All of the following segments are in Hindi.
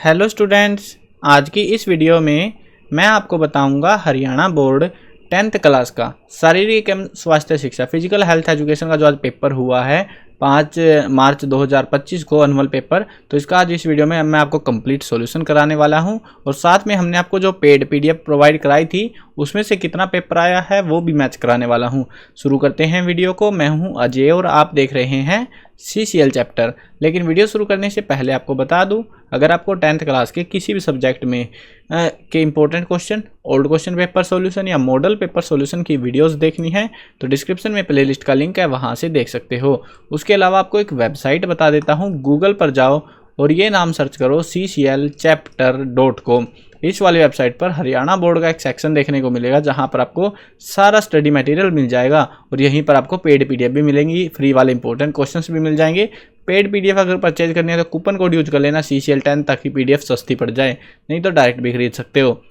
हेलो स्टूडेंट्स, आज की इस वीडियो में मैं आपको बताऊंगा हरियाणा बोर्ड 10th क्लास का शारीरिक एवं स्वास्थ्य शिक्षा फिजिकल हेल्थ एजुकेशन का जो आज पेपर हुआ है 5 मार्च 2025 को एनुअल पेपर। तो इसका आज इस वीडियो में मैं आपको कंप्लीट सॉल्यूशन कराने वाला हूं और साथ में हमने आपको जो पेड पीडीएफ प्रोवाइड कराई थी उसमें से कितना पेपर आया है वो भी मैच कराने वाला हूं। शुरू करते हैं वीडियो को। मैं हूं अजय और आप देख रहे हैं CCL चैप्टर। लेकिन वीडियो शुरू करने से पहले आपको बता दूं, अगर आपको 10th क्लास के किसी भी सब्जेक्ट में के important question, old question paper solution या मॉडल पेपर सॉल्यूशन की वीडियोस देखनी है तो डिस्क्रिप्शन में प्लेलिस्ट का लिंक है, वहां से देख सकते हो। उसके अलावा आपको एक वेबसाइट बता देता हूं, गूगल पर जाओ और ये नाम सर्च करो cclchapter.com। इस वाली वेबसाइट पर हरियाणा बोर्ड का एक सेक्शन देखने को मिलेगा जहां पर आपको सारा स्टडी मटेरियल मिल जाएगा और यहीं पर आपको पेड पीडीएफ भी मिलेंगी, फ्री वाले इंपॉर्टेंट क्वेश्चंस भी मिल जाएंगे। पेड पीडीएफ अगर परचेज करनी है तो कूपन कोड यूज कर लेना CCL10 ताकि पीडीएफ सस्ती पड़ जाए, नहीं तो डायरेक्ट भी खरीद सकते हो।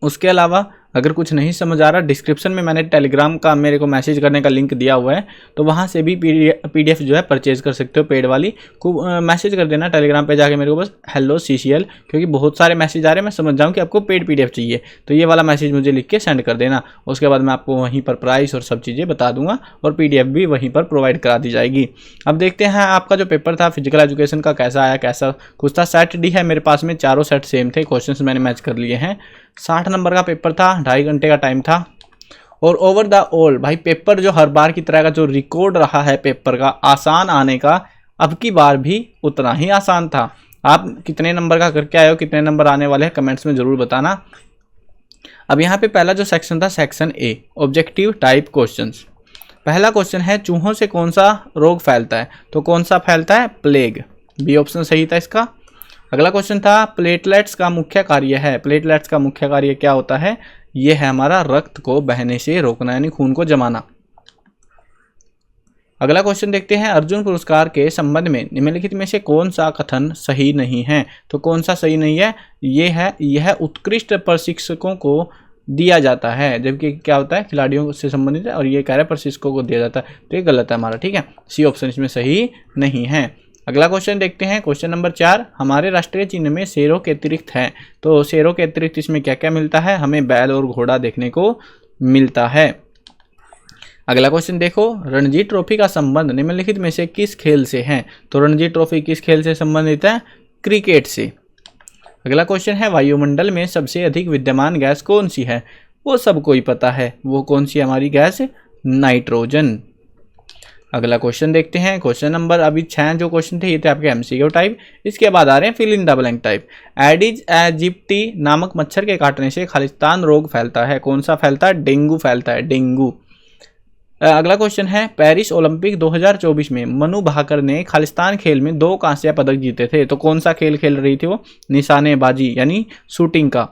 उसके अलावा अगर कुछ नहीं समझ आ रहा, डिस्क्रिप्शन में मैंने टेलीग्राम का मेरे को मैसेज करने का लिंक दिया हुआ है, तो वहाँ से भी पीडीएफ जो है परचेज कर सकते हो पेड वाली को। मैसेज कर देना टेलीग्राम पे जाके मेरे को बस हेलो CCL, क्योंकि बहुत सारे मैसेज आ रहे हैं, मैं समझ जाऊँ कि आपको पेड पीडीएफ चाहिए तो ये वाला मैसेज मुझे लिख के सेंड कर देना। उसके बाद मैं आपको वहीं पर प्राइस और सब चीज़ें बता दूंगा और पीडीएफ भी वहीं पर प्रोवाइड करा दी जाएगी। अब देखते हैं आपका जो पेपर था फिजिकल एजुकेशन का कैसा आया, कैसा कुछ था। सेट डी है मेरे पास में, चारों सेट सेम थे, क्वेश्चन मैंने मैच कर लिए हैं। 60 नंबर का पेपर था, 2.5 घंटे का टाइम था। और ओवर द ऑल भाई पेपर जो हर बार की तरह का जो रिकॉर्ड रहा है पेपर का आसान आने का, अब की बार भी उतना ही आसान था। आप कितने नंबर का करके आए हो, कितने नंबर आने वाले हैं कमेंट्स में जरूर बताना। अब यहाँ पे पहला जो सेक्शन था section A, objective type questions. पहला क्वेश्चन है चूहों से कौन सा रोग फैलता है, तो कौन सा फैलता है? प्लेग। बी ऑप्शन सही था इसका। अगला क्वेश्चन था प्लेटलेट्स का मुख्य कार्य है। प्लेटलेट्स का मुख्य कार्य क्या होता है? यह है हमारा रक्त को बहने से रोकना, यानी खून को जमाना। अगला क्वेश्चन देखते हैं अर्जुन पुरस्कार के संबंध में निम्नलिखित में से कौन सा कथन सही नहीं है, तो कौन सा सही नहीं है? यह उत्कृष्ट प्रशिक्षकों को दिया जाता है, जबकि क्या होता है खिलाड़ियों से संबंधित है और ये कह रहा है प्रशिक्षकों को दिया जाता है, तो ये गलत है हमारा। ठीक है, सी ऑप्शन इसमें सही नहीं है। अगला क्वेश्चन देखते हैं, क्वेश्चन नंबर 4, हमारे राष्ट्रीय चिन्ह में शेरों के अतिरिक्त है, तो शेरों के अतिरिक्त इसमें क्या क्या मिलता है? हमें बैल और घोड़ा देखने को मिलता है। अगला क्वेश्चन देखो, रणजी ट्रॉफी का संबंध निम्नलिखित में से किस खेल से है, तो रणजी ट्रॉफी किस खेल से संबंधित है? क्रिकेट से। अगला क्वेश्चन है वायुमंडल में सबसे अधिक विद्यमान गैस कौन सी है, वो सबको ही पता है, वो कौन सी हमारी गैस? नाइट्रोजन। अगला क्वेश्चन देखते हैं, क्वेश्चन नंबर अभी 6 जो क्वेश्चन थे ये थे आपके MCQ टाइप। इसके बाद आ रहे हैं fill in the blank type. Aedes aegypti नामक मच्छर के काटने से खालिस्तान रोग फैलता है, कौन सा फैलता है? डेंगू फैलता है, डेंगू। अगला क्वेश्चन है पेरिस ओलंपिक 2024 में मनु भाकर ने खालिस्तान खेल में 2 कांस्य पदक जीते थे, तो कौन सा खेल खेल रही थी वो? निशानेबाजी यानी शूटिंग का।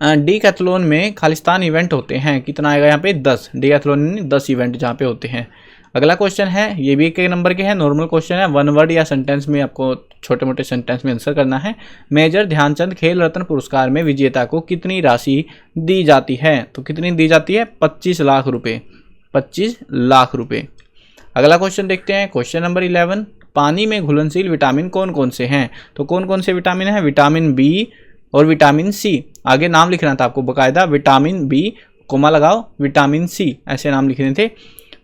डीकैथलॉन में खालिस्तान इवेंट होते हैं, कितना आएगा यहाँ पे? 10। डीकैथलॉन में 10 इवेंट जहाँ पे होते हैं। अगला क्वेश्चन है, ये भी एक नंबर के हैं, नॉर्मल क्वेश्चन है, 1 वर्ड या सेंटेंस में आपको छोटे मोटे सेंटेंस में आंसर करना है। मेजर ध्यानचंद खेल रत्न पुरस्कार में विजेता को कितनी राशि दी जाती है, तो कितनी दी जाती है? 25 लाख रुपए, 25 लाख रुपए। अगला क्वेश्चन देखते हैं, क्वेश्चन नंबर 11, पानी में घुलनशील विटामिन कौन कौन से हैं, तो कौन कौन से विटामिन है? विटामिन बी और विटामिन सी। आगे नाम लिखना था आपको बकायदा, विटामिन बी कोमा लगाओ, विटामिन सी, ऐसे नाम लिखने थे।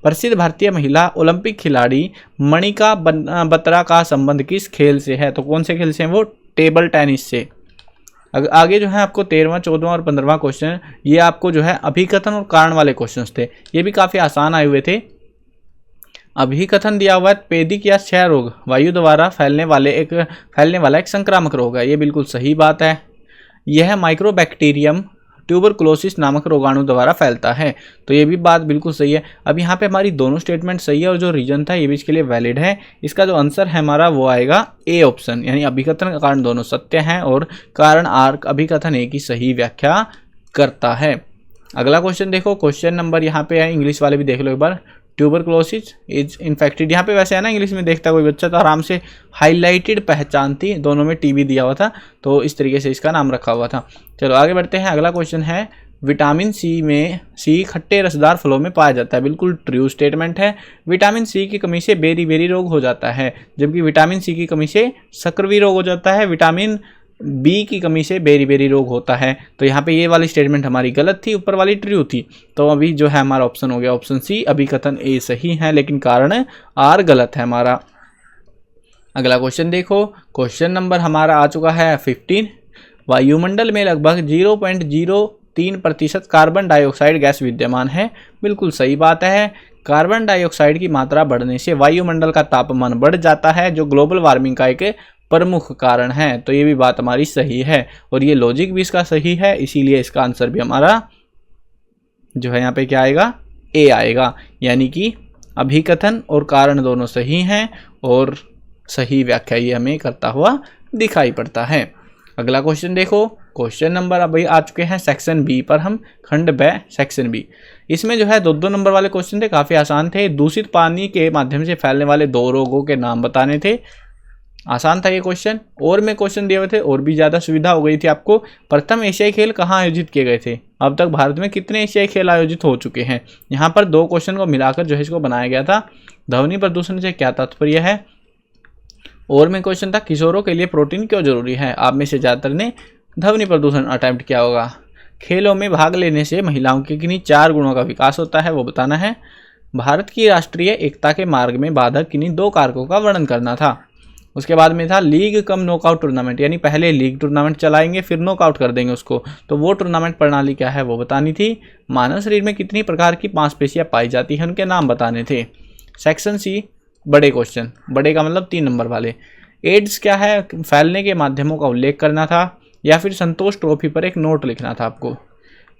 प्रसिद्ध भारतीय महिला ओलंपिक खिलाड़ी मणिका बत्रा का संबंध किस खेल से है, तो कौन से खेल से है वो? टेबल टेनिस से। आगे जो है आपको 13वां, 14वां और 15वां क्वेश्चन, ये आपको जो है अभिकथन और कारण वाले क्वेश्चन थे, ये भी काफी आसान आए हुए थे। अभिकथन दिया हुआ है पेदिक या क्षय रोग वायु द्वारा फैलने वाला एक संक्रामक रोग है, ये बिल्कुल सही बात है। यह माइक्रोबैक्टीरियम ट्यूबरकुलोसिस नामक रोगाणु द्वारा फैलता है, तो ये भी बात बिल्कुल सही है। अब यहाँ पे हमारी दोनों स्टेटमेंट सही है और जो रीजन था ये भी इसके लिए वैलिड है। इसका जो आंसर है हमारा वो आएगा ए ऑप्शन, यानी अभिकथन का कारण दोनों सत्य हैं और कारण आर्क अभिकथन एक ही सही व्याख्या करता है। अगला क्वेश्चन देखो, क्वेश्चन नंबर यहाँ पे है, इंग्लिश वाले भी देख लो एक बार। ट्यूबरकुलोसिस इज इन्फेक्टेड, यहाँ पे वैसे है ना इंग्लिश में देखता कोई बच्चा तो आराम से हाईलाइटेड पहचानती, दोनों में टीबी दिया हुआ था तो इस तरीके से इसका नाम रखा हुआ था। चलो आगे बढ़ते हैं। अगला क्वेश्चन है विटामिन सी खट्टे रसदार फलों में पाया जाता है। बिल्कुल ट्रू स्टेटमेंट है। विटामिन सी की कमी से बेरी रोग हो जाता है, जबकि विटामिन सी की कमी से सक्रिय रोग हो जाता है। विटामिन बी की कमी से बेरी रोग होता है। तो यहाँ पे ये वाली स्टेटमेंट हमारी गलत थी, ऊपर वाली ट्रू थी। तो अभी जो है हमारा ऑप्शन हो गया ऑप्शन सी, अभिकथन ए सही है, लेकिन कारण आर गलत है हमारा। अगला क्वेश्चन देखो, क्वेश्चन नंबर हमारा आ चुका है 15। वायुमंडल में लगभग 0.03% कार्बन डाइऑक्साइड गैस विद्यमान है। बिल्कुल सही बात है। कार्बन डाइऑक्साइड की मात्रा बढ़ने से वायुमंडल का तापमान बढ़ जाता है, जो ग्लोबल वार्मिंग का एक प्रमुख कारण है। तो ये भी बात हमारी सही है और ये लॉजिक भी इसका सही है, इसीलिए इसका आंसर भी हमारा जो है यहाँ पे क्या आएगा, ए आएगा। यानी कि अभिकथन और कारण दोनों सही हैं और सही व्याख्या ये हमें करता हुआ दिखाई पड़ता है। अगला क्वेश्चन देखो, क्वेश्चन नंबर अभी आ चुके हैं सेक्शन बी पर, हम खंड ब सेक्शन बी। इसमें जो है 2-2 नंबर वाले क्वेश्चन थे, काफ़ी आसान थे। दूषित पानी के माध्यम से फैलने वाले 2 रोगों के नाम बताने थे। आसान था ये क्वेश्चन। और में क्वेश्चन दिए हुए थे और भी ज़्यादा सुविधा हो गई थी आपको। प्रथम एशियाई खेल कहाँ आयोजित किए गए थे? अब तक भारत में कितने एशियाई खेल आयोजित हो चुके हैं? यहाँ पर 2 क्वेश्चन को मिलाकर जो है इसको बनाया गया था। ध्वनि प्रदूषण से क्या तात्पर्य है? और में क्वेश्चन था किशोरों के लिए प्रोटीन क्यों जरूरी है? आप में से ज़्यादातर ने ध्वनि प्रदूषण अटेम्प्ट किया होगा। खेलों में भाग लेने से महिलाओं के किन्हीं 4 गुणों का विकास होता है, वो बताना है। भारत की राष्ट्रीय एकता के मार्ग में बाधक किन्हीं 2 कारकों का वर्णन करना था। उसके बाद में था लीग कम नॉकआउट टूर्नामेंट, यानी पहले लीग टूर्नामेंट चलाएंगे फिर नॉकआउट कर देंगे उसको, तो वो टूर्नामेंट प्रणाली क्या है वो बतानी थी। मानव शरीर में कितनी प्रकार की मांसपेशियां पाई जाती हैं, उनके नाम बताने थे। सेक्शन सी बड़े क्वेश्चन, बड़े का मतलब 3 नंबर वाले। एड्स क्या है, फैलने के माध्यमों का उल्लेख करना था, या फिर संतोष ट्रॉफी पर एक नोट लिखना था आपको।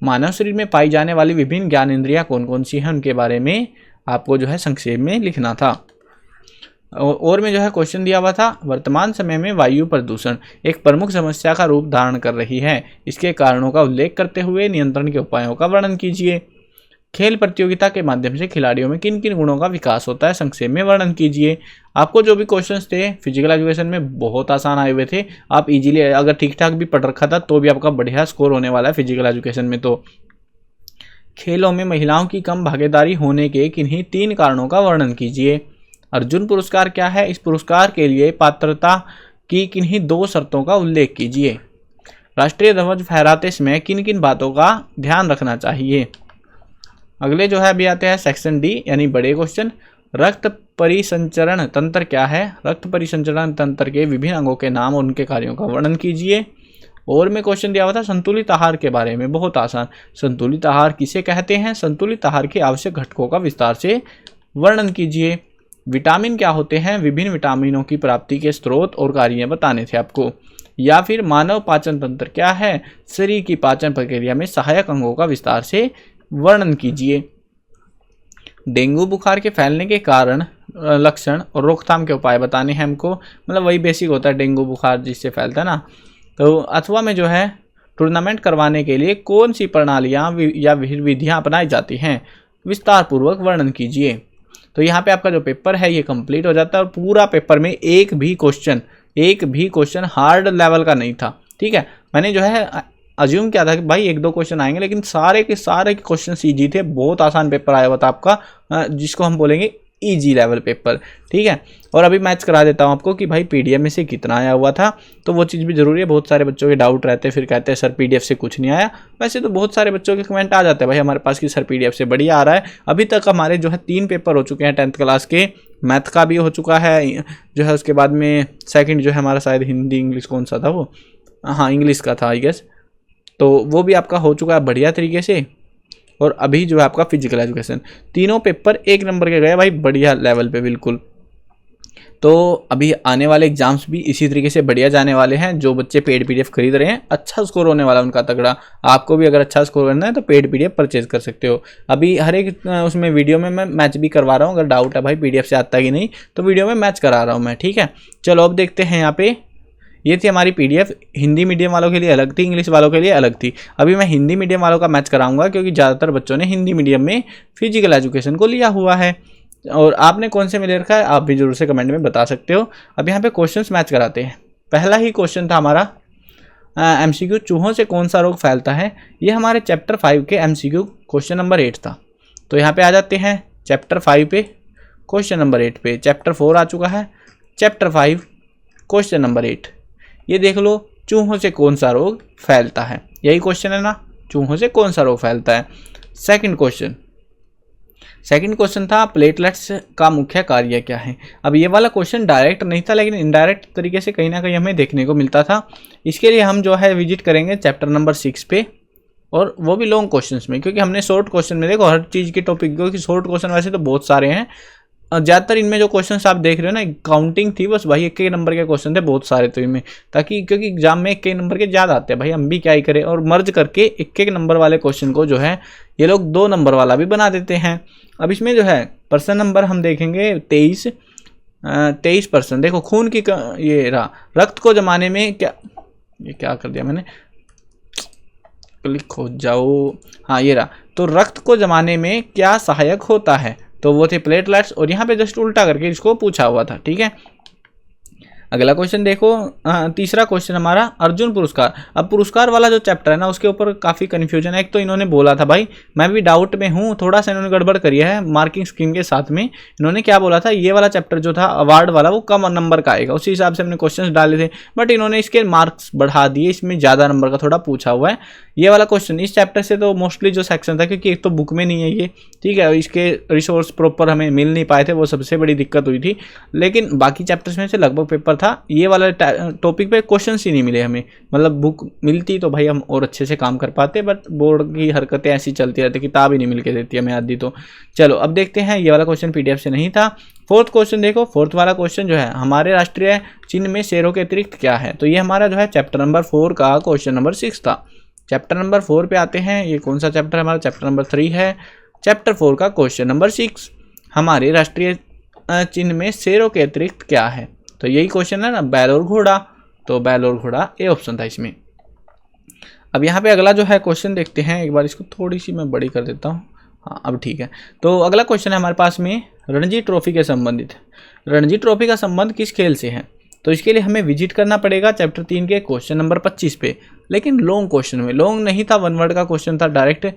मानव शरीर में पाई जाने वाली विभिन्न ज्ञानेंद्रियां कौन कौन सी हैं, उनके बारे में आपको जो है संक्षेप में लिखना था। और में जो है क्वेश्चन दिया हुआ था, वर्तमान समय में वायु प्रदूषण एक प्रमुख समस्या का रूप धारण कर रही है, इसके कारणों का उल्लेख करते हुए नियंत्रण के उपायों का वर्णन कीजिए। खेल प्रतियोगिता के माध्यम से खिलाड़ियों में किन किन गुणों का विकास होता है, संक्षेप में वर्णन कीजिए। आपको जो भी क्वेश्चंस थे फिजिकल एजुकेशन में बहुत आसान आए हुए थे, आप इजीली अगर ठीक ठाक भी पढ़ रखा था तो भी आपका बढ़िया स्कोर होने वाला है फिजिकल एजुकेशन में। तो खेलों में महिलाओं की कम भागीदारी होने के किन्हीं 3 कारणों का वर्णन कीजिए। अर्जुन पुरस्कार क्या है, इस पुरस्कार के लिए पात्रता की किन्हीं 2 शर्तों का उल्लेख कीजिए। राष्ट्रीय ध्वज फहराते समय किन किन बातों का ध्यान रखना चाहिए। अगले जो है अभी आते हैं सेक्शन डी, यानी बड़े क्वेश्चन। रक्त परिसंचरण तंत्र क्या है, रक्त परिसंचरण तंत्र के विभिन्न अंगों के नाम और उनके कार्यों का वर्णन कीजिए। और में क्वेश्चन दिया हुआ था संतुलित आहार के बारे में, बहुत आसान। संतुलित आहार किसे कहते हैं, संतुलित आहार के आवश्यक घटकों का विस्तार से वर्णन कीजिए। विटामिन क्या होते हैं, विभिन्न विटामिनों की प्राप्ति के स्रोत और कार्य बताने थे आपको। या फिर मानव पाचन तंत्र क्या है, शरीर की पाचन प्रक्रिया में सहायक अंगों का विस्तार से वर्णन कीजिए। डेंगू बुखार के फैलने के कारण, लक्षण और रोकथाम के उपाय बताने हैं हमको। मतलब वही बेसिक होता है डेंगू बुखार जिससे फैलता है ना। तो अथवा में जो है टूर्नामेंट करवाने के लिए कौन सी प्रणालियाँ या विधियाँ अपनाई जाती हैं, विस्तार पूर्वक वर्णन कीजिए। तो यहाँ पे आपका जो पेपर है ये कंप्लीट हो जाता है और पूरा पेपर में एक भी क्वेश्चन हार्ड लेवल का नहीं था। ठीक है, मैंने जो है अज्यूम किया था कि भाई 1-2 क्वेश्चन आएंगे, लेकिन सारे के क्वेश्चन ईजी थे। बहुत आसान पेपर आया हुआ था आपका, जिसको हम बोलेंगे इजी लेवल पेपर। ठीक है, और अभी मैच करा देता हूँ आपको कि भाई पीडीएफ में से कितना आया हुआ था, तो वो चीज़ भी जरूरी है। बहुत सारे बच्चों के डाउट रहते हैं, फिर कहते हैं सर पीडीएफ से कुछ नहीं आया। वैसे तो बहुत सारे बच्चों के कमेंट आ जाते हैं भाई हमारे पास कि सर पीडीएफ से बढ़िया आ रहा है। अभी तक हमारे जो है 3 पेपर हो चुके हैं 10th क्लास के, मैथ का भी हो चुका है जो है, उसके बाद में सेकेंड जो है हमारा शायद हिंदी इंग्लिश कौन सा था वो, हाँ इंग्लिश का था आई गेस, तो वो भी आपका हो चुका है बढ़िया तरीके से। और अभी जो है आपका फिजिकल एजुकेशन, तीनों पेपर 1 नंबर के गए भाई, बढ़िया लेवल पे बिल्कुल। तो अभी आने वाले एग्जाम्स भी इसी तरीके से बढ़िया जाने वाले हैं। जो बच्चे पेड पीडीएफ खरीद रहे हैं, अच्छा स्कोर होने वाला है उनका तगड़ा। आपको भी अगर अच्छा स्कोर करना है तो पेड पीडीएफ परचेज कर सकते हो। अभी हर एक उसमें वीडियो में मैं मैच भी करवा रहा हूँ। अगर डाउट है भाई पीडीएफ से आता है कि नहीं, तो वीडियो में मैच करा रहा हूँ मैं। ठीक है, चलो अब देखते हैं। यहाँ पे ये थी हमारी पीडीएफ, हिंदी मीडियम वालों के लिए अलग थी, इंग्लिश वालों के लिए अलग थी। अभी मैं हिंदी मीडियम वालों का मैच कराऊंगा, क्योंकि ज़्यादातर बच्चों ने हिंदी मीडियम में फिजिकल एजुकेशन को लिया हुआ है। और आपने कौन से में ले रखा है आप भी जरूर से कमेंट में बता सकते हो। अब यहाँ पे क्वेश्चंस मैच कराते हैं। पहला ही क्वेश्चन था हमारा, MCQ चूहों से कौन सा रोग फैलता है, ये हमारे चैप्टर 5 के MCQ क्वेश्चन नंबर 8 था। तो यहाँ पे आ जाते हैं चैप्टर 5 पे क्वेश्चन नंबर 8 पे। चैप्टर 4 आ चुका है, चैप्टर 5 क्वेश्चन नंबर 8। ये देख लो, चूहों से कौन सा रोग फैलता है, यही क्वेश्चन है ना, चूहों से कौन सा रोग फैलता है। सेकंड क्वेश्चन था प्लेटलेट्स का मुख्य कार्य क्या है। अब ये वाला क्वेश्चन डायरेक्ट नहीं था, लेकिन इनडायरेक्ट तरीके से कहीं ना कहीं हमें देखने को मिलता था। इसके लिए हम जो है विजिट करेंगे चैप्टर नंबर 6 पे, और वो भी लॉन्ग क्वेश्चंस में, क्योंकि हमने शॉर्ट क्वेश्चन में देखो हर चीज़ के टॉपिक, क्योंकि शॉर्ट क्वेश्चन वैसे तो बहुत सारे हैं, ज़्यादातर इनमें जो क्वेश्चंस आप देख रहे हो ना, काउंटिंग थी बस भाई, एक नंबर के क्वेश्चन थे बहुत सारे तो इनमें, ताकि क्योंकि एग्जाम में एक नंबर के ज़्यादा आते हैं भाई, हम भी क्या ही करें, और मर्ज करके एक नंबर वाले क्वेश्चन को जो है ये लोग 2 नंबर वाला भी बना देते हैं। अब इसमें जो है पर्सन नंबर हम देखेंगे 23%। देखो खून की ये रहा, रक्त को जमाने में क्या कर दिया मैंने, क्लिक हो जाओ, हाँ ये रहा। तो रक्त को जमाने में क्या सहायक होता है, तो वो थे प्लेटलेट्स, और यहाँ पे जस्ट उल्टा करके इसको पूछा हुआ था। ठीक है, अगला क्वेश्चन देखो, तीसरा क्वेश्चन हमारा अर्जुन पुरस्कार। अब पुरस्कार वाला जो चैप्टर है ना, उसके ऊपर काफ़ी कन्फ्यूजन है। एक तो इन्होंने बोला था भाई, मैं भी डाउट में हूँ, थोड़ा सा इन्होंने गड़बड़ करी है मार्किंग स्कीम के साथ में। इन्होंने क्या बोला था, ये वाला चैप्टर जो था अवार्ड वाला वो कम नंबर का आएगा, उसी हिसाब से हमने क्वेश्चन डाले थे, बट इन्होंने इसके मार्क्स बढ़ा दिए, इसमें ज़्यादा नंबर का थोड़ा पूछा हुआ है। ये वाला क्वेश्चन इस चैप्टर से तो मोस्टली जो सेक्शन था, क्योंकि एक तो बुक में नहीं है ये, ठीक है, इसके रिसोर्स प्रॉपर हमें मिल नहीं पाए थे, वो सबसे बड़ी दिक्कत हुई थी। लेकिन बाकी चैप्टर्स में से लगभग पेपर था, ये वाला टॉपिक पे क्वेश्चंस ही नहीं मिले हमें, मतलब बुक मिलती तो भाई हम और अच्छे से काम कर पाते, बट बोर्ड की हरकतें ऐसी चलती रहती, किताब ही नहीं मिल के देती हमें आदि। तो चलो अब देखते हैं, ये वाला क्वेश्चन PDF से नहीं था। फोर्थ क्वेश्चन देखो, फोर्थ वाला क्वेश्चन जो है, हमारे राष्ट्रीय चिन्ह में शेरों के अतिरिक्त क्या है, तो ये हमारा जो है चैप्टर नंबर 4 का क्वेश्चन नंबर 6 था। चैप्टर नंबर 4 पे आते हैं, ये कौन सा चैप्टर है हमारा, चैप्टर नंबर 3 है। चैप्टर 4 का क्वेश्चन नंबर 6, हमारे राष्ट्रीय चिन्ह में शेरों के अतिरिक्त क्या है, तो यही क्वेश्चन है ना, बैल और घोड़ा। तो बैल और घोड़ा ये ऑप्शन था इसमें। अब यहाँ पे अगला जो है क्वेश्चन देखते हैं, एक बार इसको थोड़ी सी मैं बड़ी कर देता हूँ, हाँ अब ठीक है। तो अगला क्वेश्चन है हमारे पास में रणजी ट्रॉफी के संबंधित। रणजी ट्रॉफी का संबंध किस खेल से है, तो इसके लिए हमें विजिट करना पड़ेगा चैप्टर 3 के क्वेश्चन नंबर 25 पे, लेकिन लॉन्ग क्वेश्चन में, लॉन्ग नहीं था, 1 वर्ड का क्वेश्चन था, डायरेक्ट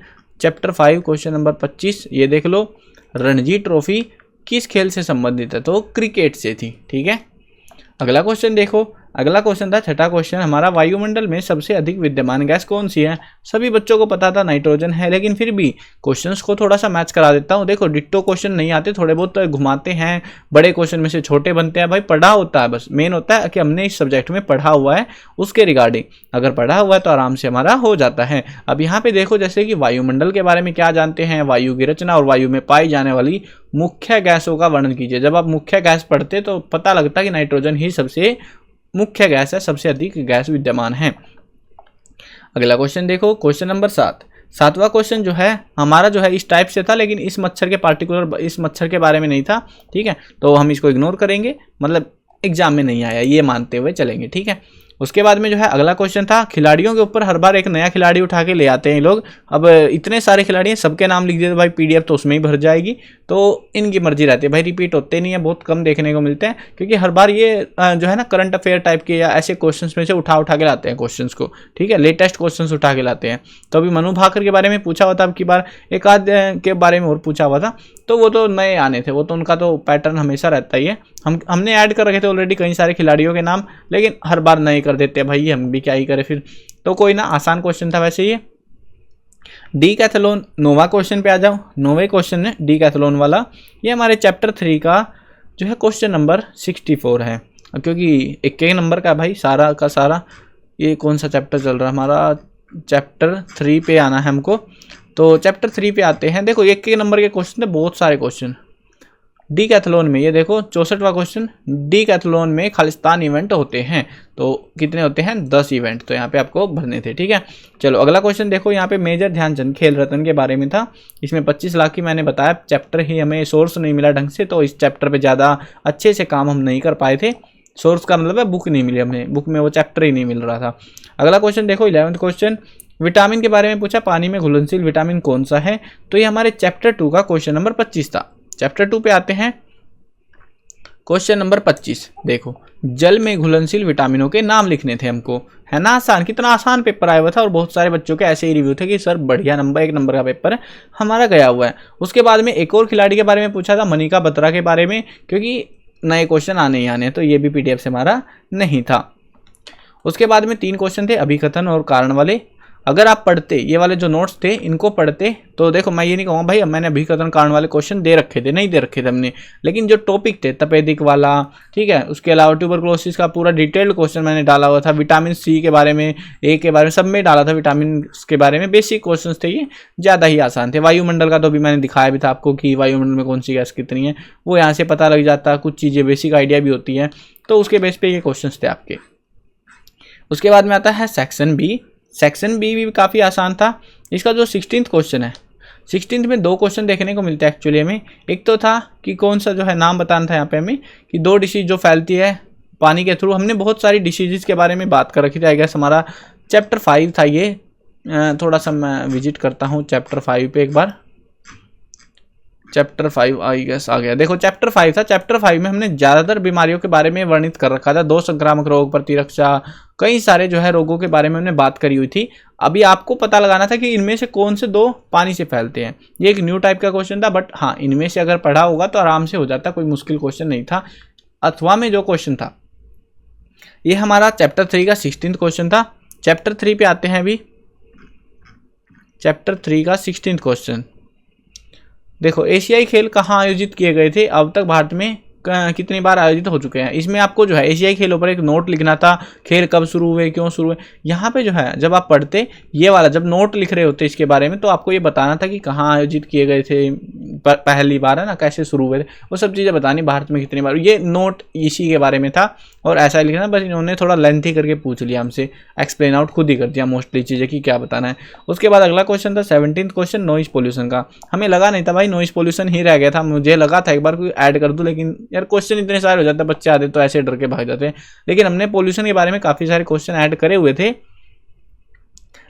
चैप्टर 5 क्वेश्चन नंबर 25। ये देख लो, रणजी ट्रॉफी किस खेल से संबंधित है, तो क्रिकेट से थी। ठीक है, अगला क्वेश्चन देखो, अगला क्वेश्चन था छठा क्वेश्चन हमारा, वायुमंडल में सबसे अधिक विद्यमान गैस कौन सी है। सभी बच्चों को पता था नाइट्रोजन है, लेकिन फिर भी क्वेश्चंस को थोड़ा सा मैच करा देता हूँ। देखो डिट्टो क्वेश्चन नहीं आते, थोड़े बहुत तो घुमाते हैं, बड़े क्वेश्चन में से छोटे बनते हैं। भाई पढ़ा होता है, बस मेन होता है कि हमने इस सब्जेक्ट में पढ़ा हुआ है, उसके रिगार्डिंग अगर पढ़ा हुआ है तो आराम से हमारा हो जाता है। अब यहाँ पे देखो, जैसे कि वायुमंडल के बारे में क्या जानते हैं, वायु की रचना और वायु में पाई जाने वाली मुख्य गैसों का वर्णन कीजिए। जब आप मुख्य गैस पढ़ते तो पता लगता है कि नाइट्रोजन ही सबसे मुख्य गैस है, सबसे अधिक गैस विद्यमान है। अगला क्वेश्चन देखो, क्वेश्चन नंबर 7। सातवां क्वेश्चन जो है हमारा जो है इस टाइप से था, लेकिन इस मच्छर के पार्टिकुलर, इस मच्छर के बारे में नहीं था। ठीक है, तो हम इसको इग्नोर करेंगे, मतलब एग्जाम में नहीं आया ये मानते हुए चलेंगे। ठीक है, उसके बाद में जो है अगला क्वेश्चन था, खिलाड़ियों के ऊपर हर बार एक नया खिलाड़ी उठा के ले आते हैं ये लोग। अब इतने सारे खिलाड़ी हैं, सबके नाम लिख दिए तो भाई PDF तो उसमें ही भर जाएगी, तो इनकी मर्जी रहती है भाई, रिपीट होते नहीं है, बहुत कम देखने को मिलते हैं, क्योंकि हर बार ये जो है ना करंट अफेयर टाइप के या ऐसे क्वेश्चंस में से उठा के लाते हैं क्वेश्चंस को। ठीक है, लेटेस्ट क्वेश्चंस उठा के लाते हैं। तो अभी मनु भाकर के बारे में पूछा हुआ था, अब की बार एक आध के बारे में और पूछा हुआ था, तो वो तो नए आने थे, वो तो उनका तो पैटर्न हमेशा रहता ही है। हमने ऐड कर रखे थे ऑलरेडी कई सारे खिलाड़ियों के नाम, लेकिन हर बार नए कर देते हैं भाई, हम भी क्या ही करें फिर। तो कोई ना, आसान क्वेश्चन था वैसे ये। डीकैथलॉन, नौवां क्वेश्चन पे आ जाओ। 9वें क्वेश्चन है डीकैथलॉन वाला, ये हमारे चैप्टर 3 का जो है क्वेश्चन नंबर 64 है। क्योंकि एक नंबर का भाई सारा का सारा, ये कौन सा चैप्टर चल रहा है हमारा, चैप्टर 3 पे आना है हमको। तो चैप्टर 3 पे आते हैं, देखो एक नंबर के क्वेश्चन थे, बहुत सारे क्वेश्चन। डीकैथलॉन में ये देखो 64वां क्वेश्चन, डीकैथलॉन में खालिस्तान इवेंट होते हैं, तो कितने होते हैं, 10 इवेंट, तो यहाँ पे आपको भरने थे। ठीक है, चलो अगला क्वेश्चन देखो, यहाँ पे मेजर ध्यानचंद खेल रत्न के बारे में था। इसमें 25 लाख की मैंने बताया, चैप्टर ही हमें सोर्स नहीं मिला ढंग से, तो इस चैप्टर पे ज़्यादा अच्छे से काम हम नहीं कर पाए थे। सोर्स का मतलब है बुक नहीं मिली हमें, बुक में वो चैप्टर ही नहीं मिल रहा था। अगला क्वेश्चन देखो 11वां क्वेश्चन, विटामिन के बारे में पूछा, पानी में घुलनशील विटामिन कौन सा है, तो ये हमारे चैप्टर 2 का क्वेश्चन नंबर 25 था। चैप्टर 2 पे आते हैं, क्वेश्चन नंबर 25 देखो, जल में घुलनशील विटामिनों के नाम लिखने थे हमको, है ना आसान, कितना आसान पेपर आया हुआ था और बहुत सारे बच्चों के ऐसे ही रिव्यू थे कि सर बढ़िया नंबर, 1 नंबर का पेपर हमारा गया हुआ है। उसके बाद में एक और खिलाड़ी के बारे में पूछा था, मनिका बत्रा के बारे में, क्योंकि नए क्वेश्चन आने ही आने, तो ये भी पीडीएफ से हमारा नहीं था। उसके बाद में 3 क्वेश्चन थे अभिकथन और कारण वाले। अगर आप पढ़ते ये वाले जो नोट्स थे इनको पढ़ते तो देखो, मैं ये नहीं कहूँगा भाई मैंने अभिकथन कारण वाले क्वेश्चन दे रखे थे, नहीं दे रखे थे हमने, लेकिन जो टॉपिक थे तपेदिक वाला, ठीक है, उसके अलावा ट्यूबरकुलोसिस का पूरा डिटेल्ड क्वेश्चन मैंने डाला हुआ था, विटामिन सी के बारे में, ए के बारे में, सब में डाला था, विटामिन के बारे में बेसिक क्वेश्चन थे, ये ज़्यादा ही आसान थे। वायुमंडल का तो भी मैंने दिखाया भी था आपको कि वायुमंडल में कौन सी गैस कितनी है, वो यहाँ से पता लग जाता, कुछ चीज़ें बेसिक आइडिया भी होती है, तो उसके बेस पे ये क्वेश्चन थे आपके। उसके बाद में आता है सेक्शन बी। सेक्शन बी भी काफ़ी आसान था। इसका जो 16th क्वेश्चन है, 16th में 2 क्वेश्चन देखने को मिलते हैं एक्चुअली हमें। एक तो था कि कौन सा जो है नाम बताना था यहाँ पे हमें कि 2 डिसीज जो फैलती है पानी के थ्रू। हमने बहुत सारी डिसीजेस के बारे में बात कर रखी थी, आई गेस हमारा चैप्टर 5 था ये। थोड़ा सा मैं विजिट करता हूँ चैप्टर 5 पे एक बार। चैप्टर 5 आई गेस आ गया, देखो चैप्टर 5 था। चैप्टर 5 में हमने ज़्यादातर बीमारियों के बारे में वर्णित कर रखा था, 2 संक्रामक रोग, प्रतिरक्षा, कई सारे जो है रोगों के बारे में हमने बात करी हुई थी। अभी आपको पता लगाना था कि इनमें से कौन से 2 पानी से फैलते हैं। ये एक न्यू टाइप का क्वेश्चन था, बट हाँ इनमें से अगर पढ़ा होगा तो आराम से हो जाता, कोई मुश्किल क्वेश्चन नहीं था। अथवा में जो क्वेश्चन था ये हमारा चैप्टर 3 का 16th क्वेश्चन था। चैप्टर 3 पे आते हैं अभी। चैप्टर 3 का 16th क्वेश्चन देखो, एशियाई खेल कहाँ आयोजित किए गए थे, अब तक भारत में कितनी बार आयोजित हो चुके हैं। इसमें आपको जो है एशियाई खेलों पर एक नोट लिखना था, खेल कब शुरू हुए, क्यों शुरू हुए। यहाँ पे जो है जब आप पढ़ते ये वाला, जब नोट लिख रहे होते इसके बारे में, तो आपको ये बताना था कि कहाँ आयोजित किए गए थे पहली बार, है ना, कैसे शुरू हुए थे, वो सब चीज़ें बतानी, भारत में कितनी बार। ये नोट इसी के बारे में था और ऐसा लिखना, बस इन्होंने थोड़ा लेंथी करके पूछ लिया हमसे, एक्सप्लेन आउट खुद ही कर दिया मोस्टली चीज़ें कि क्या बताना है। उसके बाद अगला क्वेश्चन था 17th क्वेश्चन, नॉइज पोल्यूशन का। हमें लगा नहीं था भाई नॉइज पोल्यूशन ही रह गया था, मुझे लगा था एक बार कोई ऐड कर दूं, लेकिन यार क्वेश्चन इतने सारे हो जाते हैं, बच्चे आते तो ऐसे डर के भाग जाते हैं। लेकिन हमने पोल्यूशन के बारे में काफ़ी सारे क्वेश्चन ऐड करे हुए थे,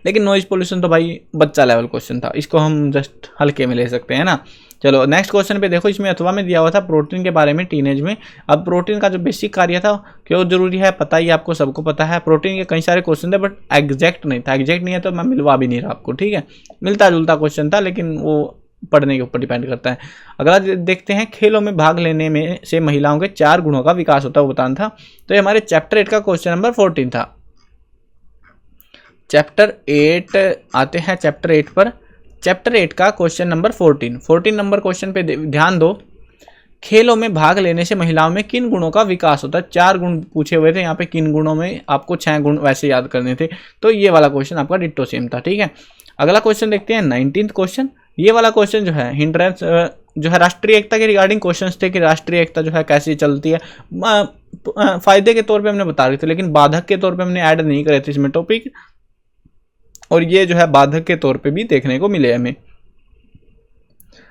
लेकिन नॉइज पोल्यूशन तो भाई बच्चा लेवल क्वेश्चन था, इसको हम जस्ट हल्के में ले सकते हैं ना। चलो नेक्स्ट क्वेश्चन पे देखो, इसमें अथवा में दिया हुआ था प्रोटीन के बारे में, टीनेज में। अब प्रोटीन का जो बेसिक कार्य था क्यों जरूरी है पता ही आपको, सबको पता है। प्रोटीन के कई सारे क्वेश्चन थे बट एग्जैक्ट नहीं था, एग्जैक्ट नहीं है तो मैं मिलवा भी नहीं रहा आपको, ठीक है, मिलता जुलता क्वेश्चन था, लेकिन वो पढ़ने के ऊपर डिपेंड करता है। अगला देखते हैं, खेलों में भाग लेने में से महिलाओं के 4 गुणों का विकास होता है, वो बताना था। तो ये हमारे चैप्टर 8 का क्वेश्चन नंबर 14 था। चैप्टर 8 आते हैं चैप्टर 8 पर। चैप्टर 8 का क्वेश्चन नंबर 14 नंबर क्वेश्चन पे ध्यान दो। खेलों में भाग लेने से महिलाओं में किन गुणों का विकास होता है। 4 गुण पूछे हुए थे यहाँ पे, किन गुणों में आपको 6 गुण वैसे याद करने थे, तो ये वाला क्वेश्चन आपका डिट्टो सेम था, ठीक है। अगला क्वेश्चन देखते हैं 19th क्वेश्चन। ये वाला क्वेश्चन जो है हिंड्रेंस जो है राष्ट्रीय एकता के रिगार्डिंग क्वेश्चंस थे कि राष्ट्रीय एकता जो है कैसे चलती है। फायदे के तौर पे हमने बता रहे थे, लेकिन बाधक के तौर पे हमने ऐड नहीं करे थे इसमें टॉपिक, और ये जो है बाधक के तौर पे भी देखने को मिले हमें।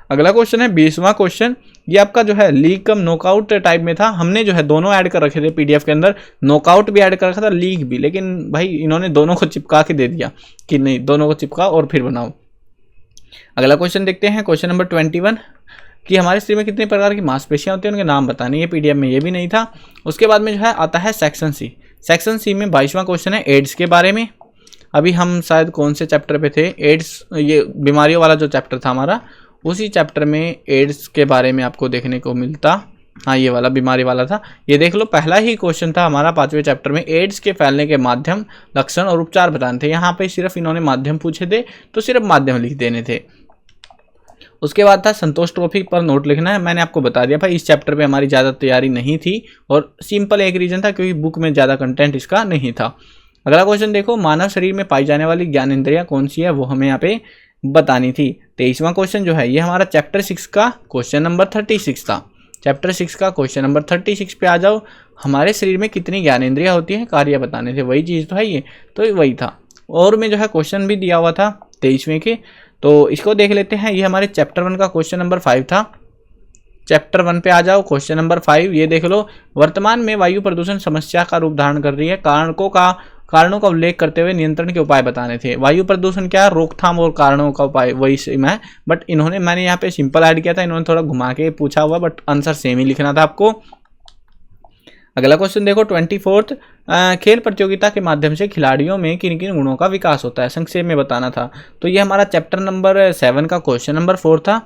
अगला क्वेश्चन है 20वां क्वेश्चन। ये आपका जो है लीग कम नॉकआउट टाइप में था। हमने जो है दोनों ऐड कर रखे थे पीडीएफ के अंदर, नॉकआउट भी ऐड कर रखा था, लीग भी, लेकिन भाई इन्होंने दोनों को चिपका के दे दिया कि नहीं दोनों को चिपका और फिर बनाओ। अगला क्वेश्चन देखते हैं, क्वेश्चन नंबर 21 कि हमारे शरीर में कितने प्रकार की मांसपेशियां होती हैं, उनके नाम बताने। ये पीडीएफ में ये भी नहीं था। उसके बाद में जो है आता है सेक्शन सी। सेक्शन सी में 22वां क्वेश्चन है एड्स के बारे में। अभी हम शायद कौन से चैप्टर पे थे, एड्स, ये बीमारियों वाला जो चैप्टर था हमारा, उसी चैप्टर में एड्स के बारे में आपको देखने को मिलता। हाँ ये वाला बीमारी वाला था, ये देख लो, पहला ही क्वेश्चन था हमारा 5वें चैप्टर में, एड्स के फैलने के माध्यम, लक्षण और उपचार बताने थे। यहाँ पे सिर्फ इन्होंने माध्यम पूछे थे तो सिर्फ माध्यम लिख देने थे। उसके बाद था संतोष ट्रॉफी पर नोट लिखना है। मैंने आपको बता दिया भाई इस चैप्टर पे हमारी ज़्यादा तैयारी नहीं थी, और सिंपल एक रीज़न था क्योंकि बुक में ज़्यादा कंटेंट इसका नहीं था। अगला क्वेश्चन देखो, मानव शरीर में पाई जाने वाली ज्ञानेंद्रियाँ कौन सी है, वो हमें यहाँ पे बतानी थी। 23वां क्वेश्चन जो है ये हमारा चैप्टर 6 का क्वेश्चन नंबर 36 था। चैप्टर 6 का क्वेश्चन नंबर 36 पे आ जाओ। हमारे शरीर में कितनी ज्ञानेंद्रियाँ होती हैं, कार्य बताने थे, वही चीज़ तो है ये, तो वही था। और में जो है क्वेश्चन भी दिया हुआ था 23वें के, तो इसको देख लेते हैं। ये हमारे चैप्टर 1 का क्वेश्चन नंबर 5 था। चैप्टर 1 पे आ जाओ, क्वेश्चन नंबर 5 ये देख लो। वर्तमान में वायु प्रदूषण समस्या का रूप धारण कर रही है, कारणों का उल्लेख करते हुए नियंत्रण के उपाय बताने थे। वायु प्रदूषण क्या है, रोकथाम और कारणों का उपाय, वही सेम है, बट मैंने यहाँ पे सिंपल ऐड किया था, इन्होंने थोड़ा घुमा के पूछा हुआ, बट आंसर सेम ही लिखना था आपको। अगला क्वेश्चन देखो 24th, खेल प्रतियोगिता के माध्यम से खिलाड़ियों में किन किन गुणों का विकास होता है, संक्षेप में बताना था। तो ये हमारा चैप्टर नंबर 7 का क्वेश्चन नंबर 4 था।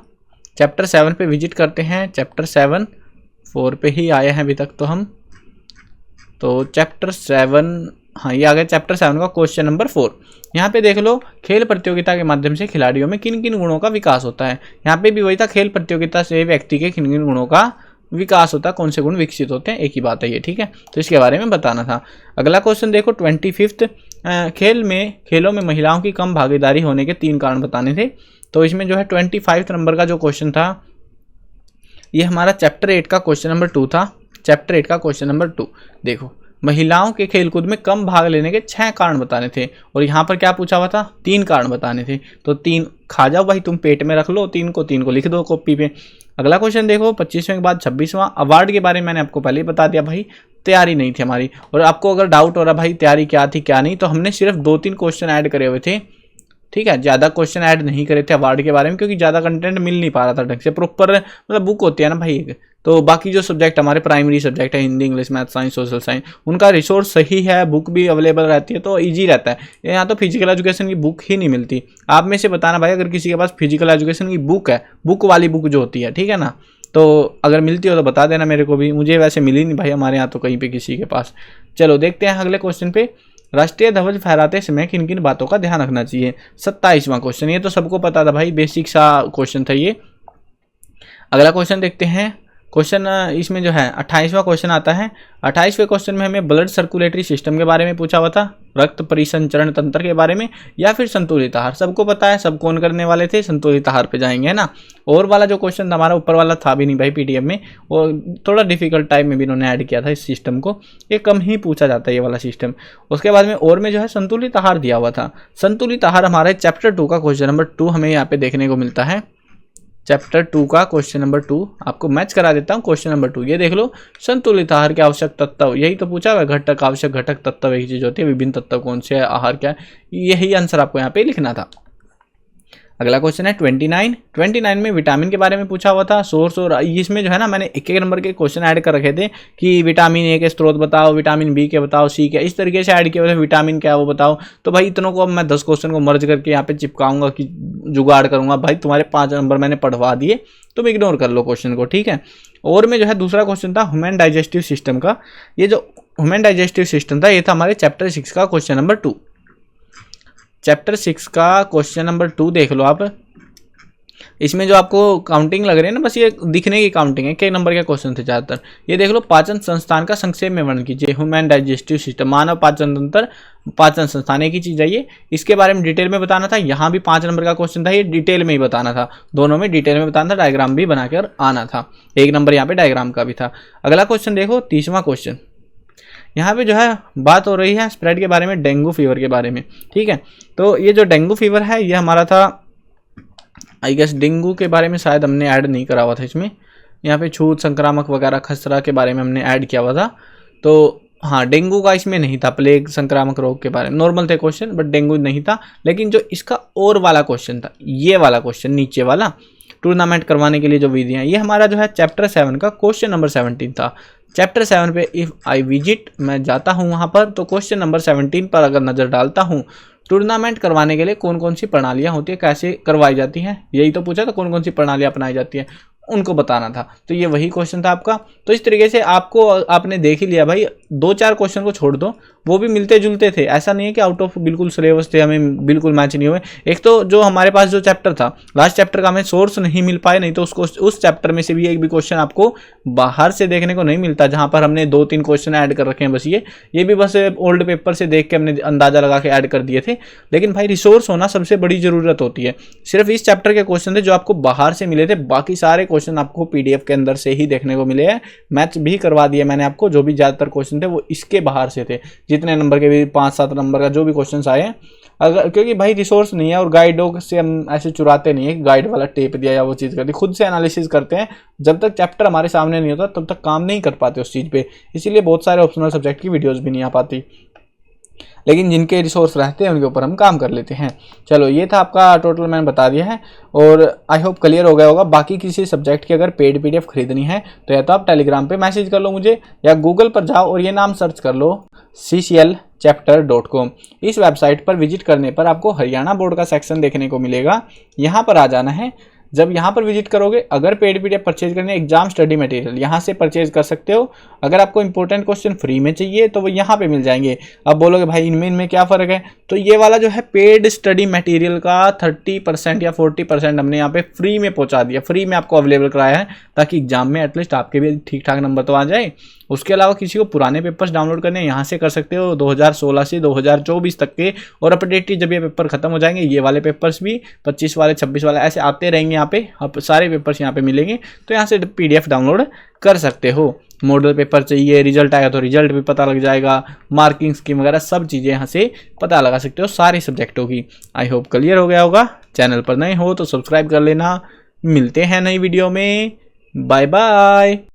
चैप्टर 7 पे विजिट करते हैं। चैप्टर 7 4 पे ही आए हैं अभी तक तो हम, तो चैप्टर 7, हाँ ये आ गया चैप्टर 7 का क्वेश्चन नंबर 4। यहाँ पे देख लो, खेल प्रतियोगिता के माध्यम से खिलाड़ियों में किन किन गुणों का विकास होता है। यहाँ पे भी वही था, खेल प्रतियोगिता से व्यक्ति के किन किन गुणों का विकास होता है, कौन से गुण विकसित होते हैं, एक ही बात है ये, ठीक है। तो इसके बारे में बताना था। अगला क्वेश्चन देखो 25th, खेलों में महिलाओं की कम भागीदारी होने के 3 कारण बताने थे। तो इसमें जो है 25 नंबर का जो क्वेश्चन था, ये हमारा चैप्टर 8 का क्वेश्चन नंबर 2 था। चैप्टर 8 का क्वेश्चन नंबर 2 देखो, महिलाओं के खेलकूद में कम भाग लेने के 6 कारण बताने थे, और यहाँ पर क्या पूछा हुआ था, 3 कारण बताने थे। तो 3 खा जाओ भाई, तुम पेट में रख लो 3 को लिख दो कॉपी पे। अगला क्वेश्चन देखो 25वें के बाद 26वां, अवार्ड के बारे में मैंने आपको पहले ही बता दिया भाई, तैयारी नहीं थी हमारी। और आपको अगर डाउट हो रहा भाई तैयारी क्या थी क्या नहीं, तो हमने सिर्फ 2-3 क्वेश्चन ऐड करे हुए थे, ठीक है। ज़्यादा क्वेश्चन ऐड नहीं करे थे अवार्ड के बारे में, क्योंकि ज़्यादा कंटेंट मिल नहीं पा रहा था ढंग से, प्रॉपर मतलब बुक होती है ना भाई एक। तो बाकी जो सब्जेक्ट हमारे प्राइमरी सब्जेक्ट है, Hindi, English, math, science, social science, उनका रिसोर्स सही है, बुक भी अवेलेबल रहती है, तो ईजी रहता है। यहाँ तो फिजिकल एजुकेशन की बुक ही नहीं मिलती। आप में से बताना भाई, अगर किसी के पास फिजिकल एजुकेशन की बुक है, बुक वाली बुक जो होती है, ठीक है ना, तो अगर मिलती हो तो बता देना मेरे को भी। मुझे वैसे मिली नहीं भाई हमारे यहाँ तो कहीं पे किसी के पास। चलो देखते हैं अगले क्वेश्चन पे। राष्ट्रीय ध्वज फहराते समय किन किन बातों का ध्यान रखना चाहिए, 27वां क्वेश्चन। ये तो सबको पता था भाई, बेसिक सा क्वेश्चन था ये। अगला क्वेश्चन देखते हैं। क्वेश्चन इसमें जो है 28वां क्वेश्चन आता है। 28वें क्वेश्चन में हमें ब्लड सर्कुलेटरी सिस्टम के बारे में पूछा हुआ था, रक्त परिसंचरण तंत्र के बारे में, या फिर संतुलित आहार। सबको पता है, सब कौन करने वाले थे, संतुलित आहार पे जाएंगे, है ना। और वाला जो क्वेश्चन था हमारा, ऊपर वाला था भी नहीं भाई पीडीएफ में, वो थोड़ा डिफिकल्ट टाइप में भी इन्होंने ऐड किया था इस सिस्टम को, ये कम ही पूछा जाता है ये वाला सिस्टम। उसके बाद में और में जो है संतुलित आहार दिया हुआ था। संतुलित आहार हमारे चैप्टर 2 का क्वेश्चन नंबर 2 हमें यहाँ पे देखने को मिलता है। चैप्टर 2 का क्वेश्चन नंबर 2 आपको मैच करा देता हूँ। क्वेश्चन नंबर 2 ये देख लो, संतुलित आहार के आवश्यक तत्व, यही तो पूछा हुआ, घटक, आवश्यक घटक, तत्व एक चीज होती है, विभिन्न तत्व कौन से है, आहार क्या है, यही आंसर आपको यहाँ पे लिखना था। अगला क्वेश्चन है 29 में विटामिन के बारे में पूछा हुआ था, सोर्स। और इसमें जो है ना, मैंने एक नंबर के क्वेश्चन ऐड कर रखे थे कि विटामिन ए के स्रोत बताओ, विटामिन बी के बताओ, सी के, इस तरीके से ऐड किया हुआ था, विटामिन क्या वो बताओ। तो भाई इतनों को अब मैं 10 क्वेश्चन को मर्ज करके यहाँ पे चिपकाऊंगा, कि जुगाड़ करूंगा भाई, तुम्हारे 5 नंबर मैंने पढ़वा दिए, तुम इग्नोर कर लो क्वेश्चन को, ठीक है। और में जो है दूसरा क्वेश्चन था ह्यूमन डाइजेस्टिव सिस्टम का। ये जो ह्यूमन डाइजेस्टिव सिस्टम था, ये था हमारे चैप्टर 6 का क्वेश्चन नंबर 2। चैप्टर 6 का क्वेश्चन नंबर 2 देख लो आप। इसमें जो आपको काउंटिंग लग रही है ना, बस ये दिखने की काउंटिंग है, कई नंबर के क्वेश्चन थे ज़्यादातर। ये देख लो, पाचन संस्थान का संक्षेप में वर्णन कीजिए। ह्यूमन डाइजेस्टिव सिस्टम, मानव पाचन तंत्र, पाचन संस्थान, एक ही चीज़ है ये। इसके बारे में डिटेल में बताना था। यहाँ भी 5 नंबर का क्वेश्चन था, ये डिटेल में ही बताना था, दोनों में डिटेल में बताना था, डायग्राम भी बनाकर आना था। 1 नंबर यहाँ पे डायग्राम का भी था। अगला क्वेश्चन देखो 30वां क्वेश्चन। यहाँ पे जो है बात हो रही है स्प्रेड के बारे में, डेंगू फीवर के बारे में, ठीक है। तो ये जो डेंगू फीवर है, ये हमारा था, आई गेस डेंगू के बारे में शायद हमने ऐड नहीं करा हुआ था इसमें। यहाँ पे छूत, संक्रामक वगैरह, खसरा के बारे में हमने ऐड किया हुआ था। तो हाँ, डेंगू का इसमें नहीं था। प्लेग, संक्रामक रोग के बारे में नॉर्मल थे क्वेश्चन, बट डेंगू नहीं था। लेकिन जो इसका और वाला क्वेश्चन था, ये वाला क्वेश्चन नीचे वाला, टूर्नामेंट करवाने के लिए जो विधियाँ, ये हमारा जो है चैप्टर 7 का क्वेश्चन नंबर 17 था। चैप्टर 7 पे इफ़ आई विजिट, मैं जाता हूँ वहाँ पर, तो क्वेश्चन नंबर 17 पर अगर नज़र डालता हूँ, टूर्नामेंट करवाने के लिए कौन कौन सी प्रणालियाँ होती है, कैसे करवाई जाती हैं, यही तो पूछा था, कौन कौन सी प्रणालियाँ अपनाई जाती है, उनको बताना था। तो ये वही क्वेश्चन था आपका। तो इस तरीके से आपको, आपने देख ही लिया भाई, 2-4 क्वेश्चन को छोड़ दो, वो भी मिलते जुलते थे। ऐसा नहीं है कि आउट ऑफ बिल्कुल सिलेबस थे, हमें बिल्कुल मैच नहीं हुए। एक तो जो हमारे पास जो चैप्टर था, लास्ट चैप्टर का हमें सोर्स नहीं मिल पाए, नहीं तो उसको उस चैप्टर में से भी एक भी क्वेश्चन आपको बाहर से देखने को नहीं मिलता, जहाँ पर हमने 2-3 क्वेश्चन ऐड कर रखे हैं। बस ये भी बस ओल्ड पेपर से देख के हमने अंदाजा लगा के ऐड कर दिए थे। लेकिन भाई रिसोर्स होना सबसे बड़ी ज़रूरत होती है। सिर्फ इस चैप्टर के क्वेश्चन थे जो आपको बाहर से मिले थे, बाकी सारे क्वेश्चन आपको PDF के अंदर से ही देखने को मिले हैं। मैच भी करवा दिया मैंने आपको, जो भी ज़्यादातर क्वेश्चन थे वो इसके बाहर से थे। जितने नंबर के भी 5-7 नंबर का जो भी क्वेश्चन आए हैं, अगर क्योंकि भाई रिसोर्स नहीं है, और गाइडों से हम ऐसे चुराते नहीं है, गाइड वाला टेप दिया या वो चीज़ कर दी, खुद से एनालिसिस करते हैं। जब तक चैप्टर हमारे सामने नहीं होता तब तक काम नहीं कर पाते उस चीज़ पे, इसीलिए बहुत सारे ऑप्शनल सब्जेक्ट की वीडियोस भी नहीं आ पाती। लेकिन जिनके रिसोर्स रहते हैं उनके ऊपर हम काम कर लेते हैं। चलो ये था आपका टोटल मैंने बता दिया है और आई होप क्लियर हो गया होगा। बाकी किसी सब्जेक्ट की अगर पेड PDF खरीदनी है तो या तो आप टेलीग्राम पे मैसेज कर लो मुझे, या गूगल पर जाओ और ये नाम सर्च कर लो cclchapter.com। इस वेबसाइट पर विजिट करने पर आपको हरियाणा बोर्ड का सेक्शन देखने को मिलेगा। यहाँ पर आ जाना है। जब यहाँ पर विजिट करोगे, अगर पेड PDF परचेज करने एग्जाम स्टडी मटेरियल यहाँ से परचेज कर सकते हो। अगर आपको इंपॉर्टेंट क्वेश्चन फ्री में चाहिए तो वो यहाँ पे मिल जाएंगे। अब बोलोगे भाई इनमें क्या फ़र्क है, तो ये वाला जो है पेड स्टडी मटेरियल का 30% या 40% हमने यहाँ पे फ्री में पहुँचा दिया, फ्री में आपको अवेलेबल कराया है, ताकि एग्जाम में एटलीस्ट आपके भी ठीक ठाक नंबर तो आ जाए। उसके अलावा किसी को पुराने पेपर्स डाउनलोड करने यहाँ से कर सकते हो 2016 से 2024 तक के, और अपडेटेड जब ये पेपर खत्म हो जाएंगे ये वाले पेपर्स भी 25 वाले 26 वाले ऐसे आते रहेंगे यहाँ पे, अब सारे पेपर्स यहाँ पे मिलेंगे। तो यहाँ से PDF डाउनलोड कर सकते हो। मॉडल पेपर चाहिए, रिजल्ट आएगा तो रिजल्ट भी पता लग जाएगा, मार्किंग स्कीम वगैरह सब चीज़ें यहाँ से पता लगा सकते हो सारे सब्जेक्टों की। आई होप क्लियर हो गया होगा। चैनल पर नए हो तो सब्सक्राइब कर लेना। मिलते हैं नई वीडियो में। Bye bye.